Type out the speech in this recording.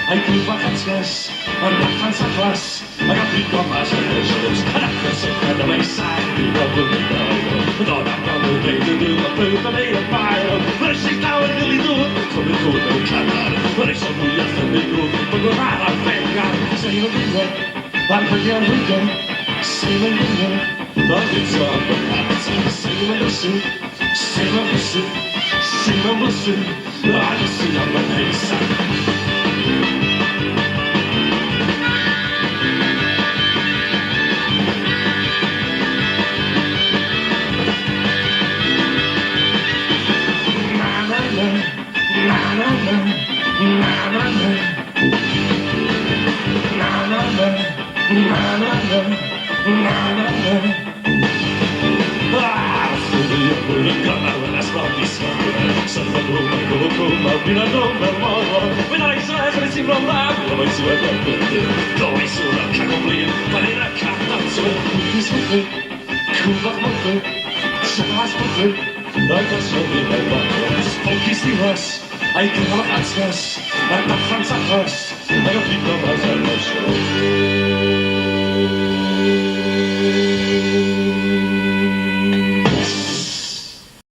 Ai tu wakacjes, andavano a classe, agapito a Jesus, cada vez sai, dona quando veio de uma puta meia paio, mas estava ele tudo, come tudo o canal, por isso mulher também tudo, quando nada pega, sem o língua, para fazer a língua, sem o língua, não diz a boca, sem o doce, sem o doce, sem o doce, a doce a bandeira. Ai, que relats, ai, que França, ai, que fica mais